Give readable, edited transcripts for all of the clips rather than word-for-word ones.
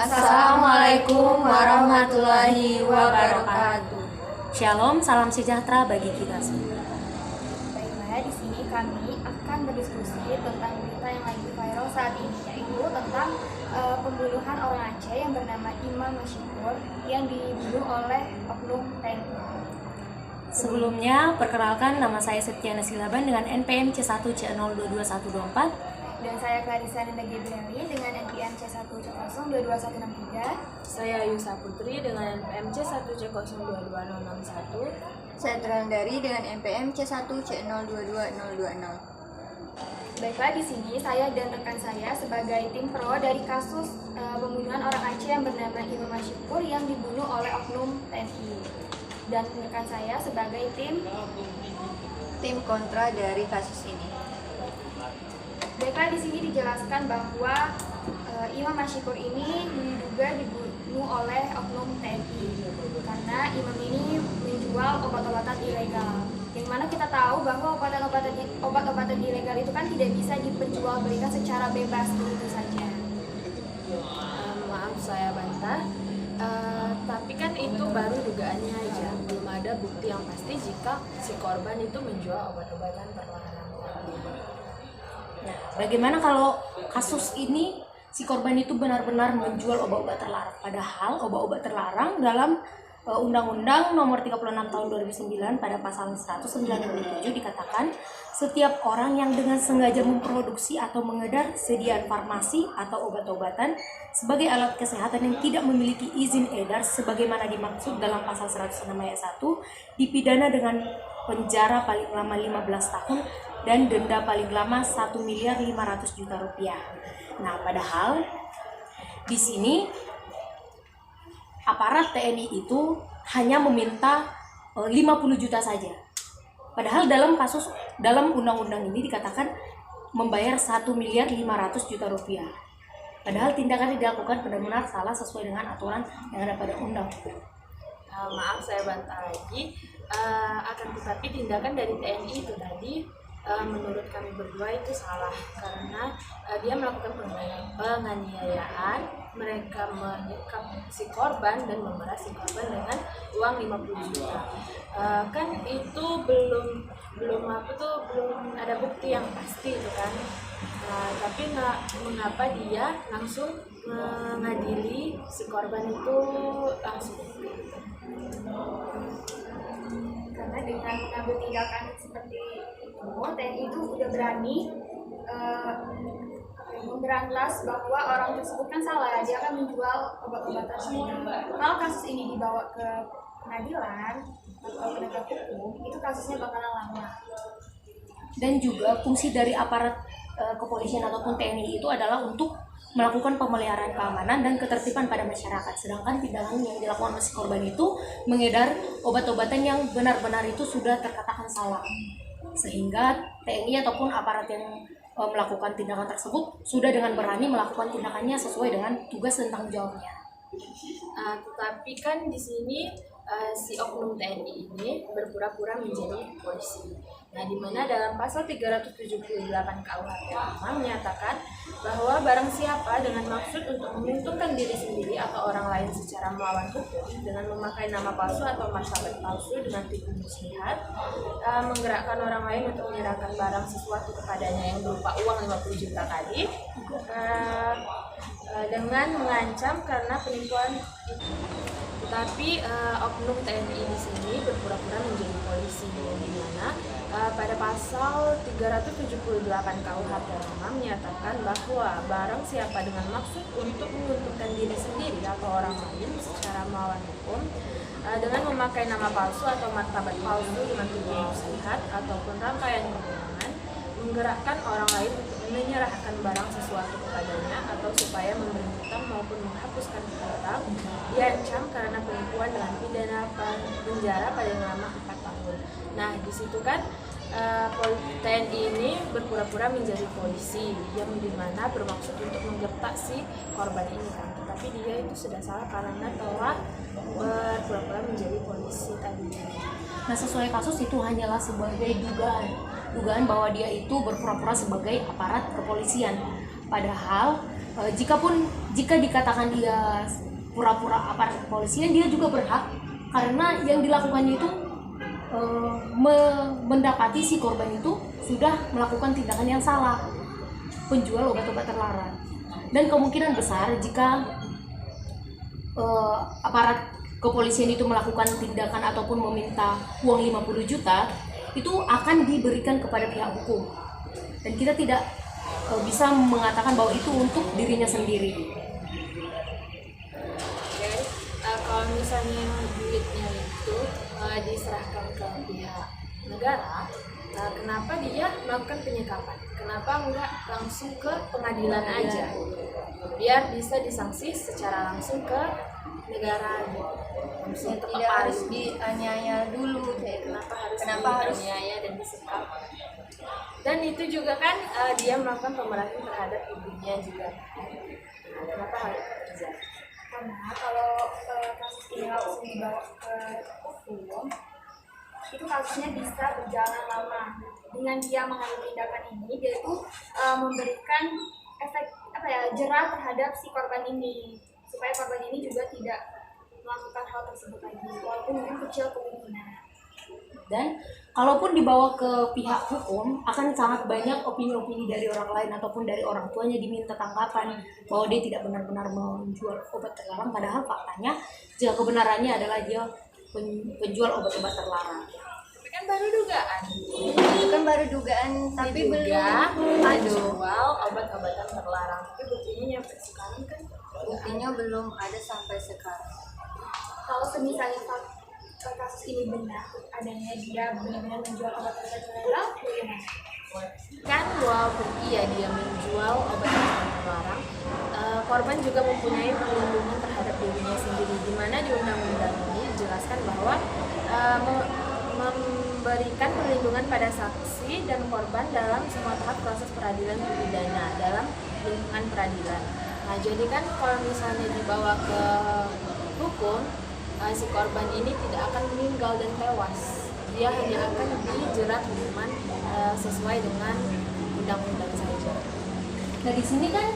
Assalamualaikum warahmatullahi wabarakatuh. Shalom, salam sejahtera bagi kita semua. Baiklah, di sini kami akan berdiskusi tentang berita yang lagi viral saat ini, yaitu tentang pembunuhan orang Aceh yang bernama Imam Mashikur yang dibunuh oleh oknum TNI. Sebelumnya, perkenalkan nama saya Septiana Silaban dengan NPM C1C0222124. Dan saya Clarissa Nenda Gabrieli dengan NPM C1C0222163. Saya Yusa Putri dengan NPM C1C022061. Saya Terandari dengan NPM C1C022020. Baiklah, di sini saya dan rekan saya sebagai tim pro dari kasus pembunuhan orang Aceh yang bernama Imam Mashikur yang dibunuh oleh oknum TNI. Dan rekan saya sebagai tim kontra dari kasus ini. Baiklah, di sini dijelaskan bahwa Imam Mashikur ini diduga dibunuh oleh oknum TNI karena imam ini menjual obat-obatan ilegal. Yang mana kita tahu bahwa obat-obatan ilegal itu kan tidak bisa diperjualbelikan secara bebas begitu saja. Maaf saya bantah, tapi kan itu baru dugaannya aja. Belum ada bukti yang pasti jika si korban itu menjual obat-obatan terlarang. Nah, bagaimana kalau kasus ini si korban itu benar-benar menjual obat-obat terlarang? Padahal obat-obat terlarang dalam Undang-Undang Nomor 36 Tahun 2009 pada pasal 197 dikatakan setiap orang yang dengan sengaja memproduksi atau mengedar sediaan farmasi atau obat-obatan sebagai alat kesehatan yang tidak memiliki izin edar sebagaimana dimaksud dalam pasal 106 ayat 1 dipidana dengan penjara paling lama 15 tahun dan denda paling lama 1.500.000.000 rupiah. Nah, padahal di sini aparat TNI itu hanya meminta 50 juta saja. Padahal dalam undang-undang ini dikatakan membayar 1.500.000.000 rupiah. Padahal tindakan yang dilakukan benar-benar salah sesuai dengan aturan yang ada pada undang-undang. Maaf saya bantah lagi, akan tetapi tindakan dari TNI itu tadi menurut kami berdua itu salah karena dia melakukan penganiayaan, mereka menyekap si korban dan memeras si korban dengan uang 50 juta. Kan itu belum ada bukti yang pasti itu kan. Tapi mengapa dia langsung mengadili si korban itu langsung? Karena dengan mengambil tindakan seperti itu, TNI itu udah berani memberantas bahwa orang tersebut kan salah, dia akan menjual obat-obatan ilegal. Kalau kasus ini dibawa ke pengadilan atau penegak hukum, itu kasusnya bakalan lama. Dan juga fungsi dari aparat kepolisian ataupun TNI itu adalah untuk melakukan pemeliharaan keamanan dan ketertiban pada masyarakat. Sedangkan tindakan yang dilakukan oleh si korban itu mengedar obat-obatan yang benar-benar itu sudah terkatakan salah. Sehingga TNI ataupun aparat yang melakukan tindakan tersebut sudah dengan berani melakukan tindakannya sesuai dengan tugas dan tanggung jawabnya. Tetapi kan di sini si oknum TNI ini berpura-pura menjadi polisi. Nah, di mana dalam pasal 378 KUHP menyatakan bahwa barang siapa dengan maksud untuk menguntungkan diri sendiri atau orang lain secara melawan hukum dengan memakai nama palsu atau martabat palsu dengan tipu muslihat, menggerakkan orang lain untuk menyerahkan barang sesuatu kepadanya yang berupa uang 50 juta tadi, dengan mengancam karena penipuan itu. Tetapi oknum TNI di sini berpura-pura menjadi polisi, di mana pada pasal 378 KUHP menyatakan bahwa barang siapa dengan maksud untuk menguntungkan diri sendiri atau orang lain secara melawan hukum dengan memakai nama palsu atau martabat palsu dengan tujuan muslihat ataupun rangkaian kecurangan, menggerakkan orang lain untuk menyerahkan barang sesuatu kepadanya atau supaya memberi hutang maupun menghapuskan hutang, diancam karena penipuan dengan pidana penjara paling lama 4 tahun. Nah, di situ kan TNI ini berpura-pura menjadi polisi yang dimana bermaksud untuk menggertak si korban ini kan, tetapi dia itu sudah salah karena telah berpura-pura menjadi polisi tadi. Nah, sesuai kasus itu hanyalah sebagai dugaan bahwa dia itu berpura-pura sebagai aparat kepolisian. Padahal jika dikatakan dia pura-pura aparat kepolisian, dia juga berhak karena yang dilakukannya itu mendapati si korban itu sudah melakukan tindakan yang salah, penjual obat-obat terlarang. Dan kemungkinan besar jika aparat kepolisian itu melakukan tindakan ataupun meminta uang 50 juta, itu akan diberikan kepada pihak hukum. Dan kita tidak bisa mengatakan bahwa itu untuk dirinya sendiri. Oke, kalau misalnya duitnya itu diserahkan ke pihak negara, kenapa dia melakukan penyekapan? Kenapa enggak langsung ke pengadilan aja? Biar bisa disanksi secara langsung ke negara gitu. Maksudnya Tidak harus dianiaya dulu kayak Kenapa harus dianiaya dan disekap? Dan itu juga kan dia melakukan pemerasan terhadap ibunya juga. Nah, kenapa harus terjadi? Karena kalau kasus ini langsung dibawa ke hukum, itu kasusnya bisa berjalan lama. Dengan dia mengambil tindakan ini, dia itu memberikan efek jerah terhadap si korban ini, supaya korban ini juga tidak melakukan hal tersebut lagi, walaupun mungkin kecil kemungkinan. Dan kalaupun dibawa ke pihak hukum, akan sangat banyak opini-opini dari orang lain ataupun dari orang tuanya diminta tanggapan bahwa dia tidak benar-benar menjual obat terlarang, padahal faktanya jika kebenarannya adalah dia penjual obat-obat terlarang. Tapi kan baru dugaan. itu kan baru dugaan tapi belum menjual obat-obatan terlarang. Tapi buktinya nyampe sekarang kan buktinya belum ada sampai sekarang. Kalau semisalnya kasus ini benar adanya dia benar-benar menjual obat-obat terlarang, bagaimana? kan walaupun iya dia menjual obat-obatan terlarang, korban juga mempunyai perlindungan terhadap dirinya sendiri, di mana di undang-undang ini dijelaskan bahwa memberikan perlindungan pada saksi dan korban dalam semua tahap proses peradilan pidana dalam lingkungan peradilan. Nah, jadi kan kalau misalnya dibawa ke hukum, si korban ini tidak akan meninggal dan tewas. Dia hanya akan dijerat hukuman sesuai dengan undang-undang saja. Nah di sini kan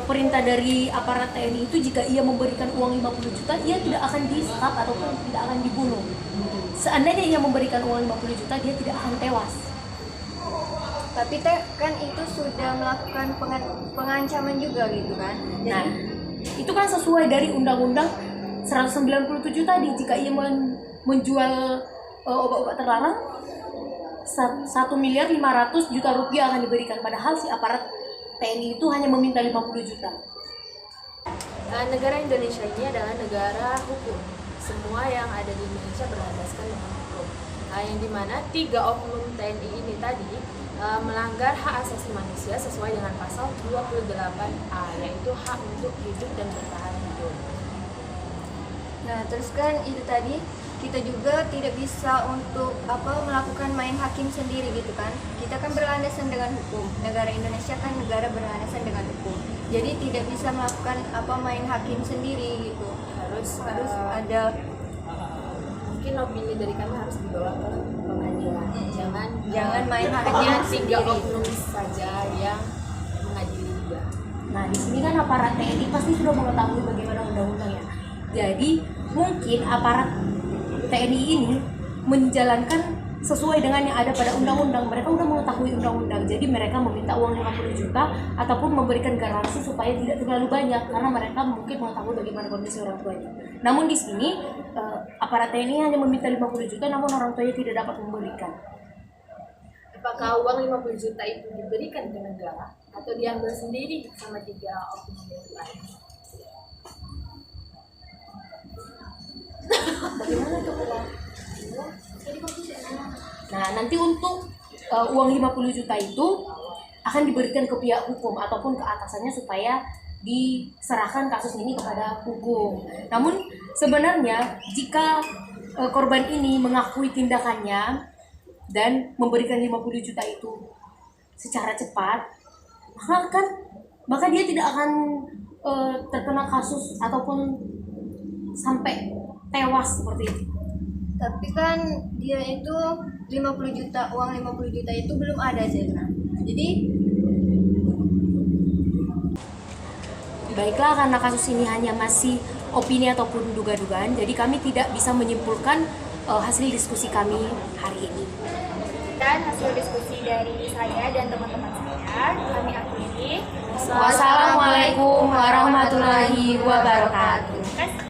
perintah dari aparat TNI itu jika ia memberikan uang 50 juta, ia tidak akan disekap ataupun tidak akan dibunuh. Seandainya ia memberikan uang 50 juta, dia tidak akan tewas. Tapi kan itu sudah melakukan pengancaman juga gitu kan. Nah, itu kan sesuai dari Undang-Undang 197 tadi. Jika ia menjual obat-obat terlarang, 1.500.000.000 rupiah akan diberikan. Padahal si aparat TNI itu hanya meminta 50 juta. Negara Indonesia ini adalah negara hukum. Semua yang ada di Indonesia berlandaskan dengan hukum. Yang dimana 3 oknum TNI ini tadi melanggar hak asasi manusia sesuai dengan pasal 28A, yaitu hak untuk hidup dan bertahan hidup. Nah, terus kan itu tadi kita juga tidak bisa untuk melakukan main hakim sendiri gitu kan. Kita kan berlandasan dengan hukum. Negara Indonesia kan negara berlandasan dengan hukum. Jadi tidak bisa melakukan main hakim sendiri gitu. Harus ada Mungkin opini dari kami harus dibawa ke pengadilan. jangan main hakim hanya 3 sendiri. oknum saja yang mengadili dia. Nah, di sini kan aparat TNI pasti sudah mengetahui bagaimana undang-undangnya. Jadi, mungkin aparat TNI ini menjalankan sesuai dengan yang ada pada undang-undang. Mereka sudah mengetahui undang-undang. Jadi, mereka meminta uang 50 juta ataupun memberikan garansi supaya tidak terlalu banyak karena mereka mungkin mengetahui bagaimana kondisi orang tuanya. Namun di sini aparat TNI hanya meminta 50 juta namun orang tuanya tidak dapat memberikan. Apakah uang 50 juta itu diberikan ke negara atau diambil sendiri sama 3 oknum yang lain? Bagaimana itu? Nah, nanti untuk uang 50 juta itu akan diberikan ke pihak hukum ataupun ke atasannya supaya diserahkan kasus ini kepada hukum. Namun sebenarnya jika korban ini mengakui tindakannya dan memberikan 50 juta itu secara cepat, maka dia tidak akan terkena kasus ataupun sampai tewas seperti itu. Tapi kan dia itu 50 juta, uang 50 juta itu belum ada Zena. Jadi Baiklah, karena kasus ini hanya masih opini ataupun duga-dugaan, jadi kami tidak bisa menyimpulkan hasil diskusi kami hari ini. Dan hasil diskusi dari saya dan teman-teman saya, kami akhiri. Wassalamualaikum warahmatullahi wabarakatuh.